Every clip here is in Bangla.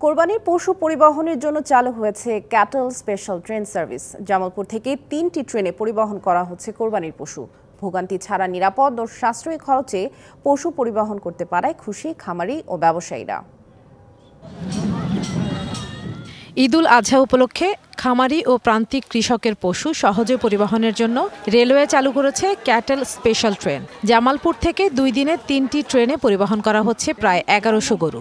কোরবানির পশু পরিবহনের জন্য চালু হয়েছে cattle special train service. Jamalpur থেকে 3টি ট্রেনে পরিবহন করা হচ্ছে কোরবানির পশু। ভোগান্তি ছাড়া নিরাপদ ও সাশ্রয়ী খরচে পশু পরিবহন করতে পারায় খুশি খামারি ও ব্যবসায়ীরা। ঈদুল আজহা উপলক্ষে খামারি ও প্রান্তিক কৃষকের পশু সহজে পরিবহনের জন্য রেলওয়ে চালু করেছে ক্যাটল স্পেশাল ট্রেন। জামালপুর থেকে 2 দিনে 3টি ট্রেনে পরিবহন করা হচ্ছে প্রায় 1100 গরু।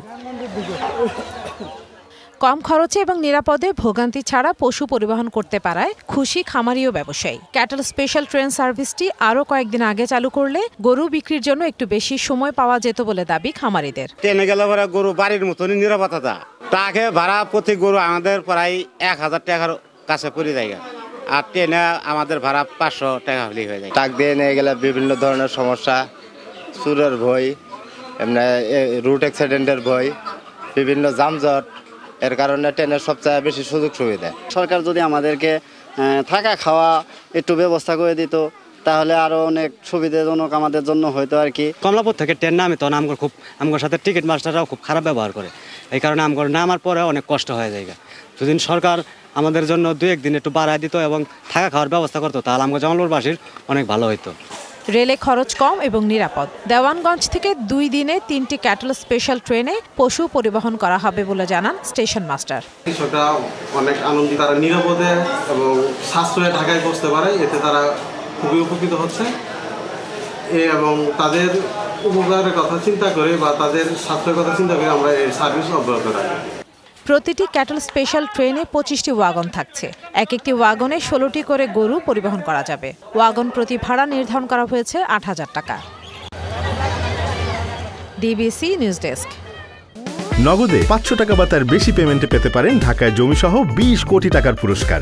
কম খরচে এবং নিরাপদে ভোগান্তি ছাড়া পশু পরিবহন করতে পারায় খুশি খামারি ও ব্যবসায়ী। ক্যাটল স্পেশাল ট্রেন সার্ভিসটি আরও কয়েকদিন আগে চালু করলে গরু বিক্রির জন্য একটু বেশি সময় পাওয়া যেত বলে দাবি খামারিদের। ট্রেনে গেলে পরে গরু বাড়ির মতনই নিরাপত্তা। টাকা ভাড়া প্রতি গরু আমাদের প্রায় 1000 টাকার কাছে পড়ে যায়, আর ট্রেনে আমাদের ভাড়া 500 টাকা হলেই হয়ে যায়। টাক দিয়ে নিয়ে গেলে বিভিন্ন ধরনের সমস্যা, চুরের ভয়, এমনি রুট অ্যাক্সিডেন্টের ভয়, বিভিন্ন যানজট, এর কারণে ট্রেনের সবচেয়ে বেশি সুযোগ সুবিধা। সরকার যদি আমাদেরকে থাকা খাওয়া একটু ব্যবস্থা করে দিত তাহলে আরো অনেক সুবিধাজনক আমাদের জন্য হয়তো আর কি। কমলাপুর থেকে ট্রেন নামে তখন আমার সাথে টিকিট মাস্টাররাও খুব খারাপ ব্যবহার করে, এই কারণে আমার নামার পরে অনেক কষ্ট হয়ে যায়। যদি সরকার আমাদের জন্য 2-1 দিন একটু বাড়ায় দিত এবং থাকা খাওয়ার ব্যবস্থা করতো তাহলে আমার জামালপুরবাসীর অনেক ভালো হতো। রেলে খরচ কম এবং নিরাপদ। দেওয়ানগঞ্জ থেকে 2 দিনে 3টি ক্যাটল স্পেশাল ট্রেনে পশু পরিবহন করা হবে বলে জানান স্টেশন মাস্টার। কৃষকরা অনেক আনন্দিত, তারা নিরাপদে এবং সাশ্রয়ে ঢাকায় পৌঁছতে পারে, এতে তারা খুবই উপকৃত হচ্ছে এবং তাদের উপকারের কথা চিন্তা করে বা তাদের সাশ্রয়ের কথা চিন্তা করে আমরা এই সার্ভিস অব্যাহত রাখি। প্রতিটি ক্যাটল স্পেশাল ট্রেনে 25টি ওয়াগন থাকছে। একটি ওয়াগনে 16টি করে গরু পরিবহন করা যাবে। ওয়াগন প্রতি ভাড়া নির্ধারণ করা হয়েছে 8000 টাকা। DBC news desk. নগদে 500 টাকা বা তার বেশি পেমেন্টে পেতে পারেন ঢাকায় জমিসহ 20 কোটি টাকার পুরস্কার।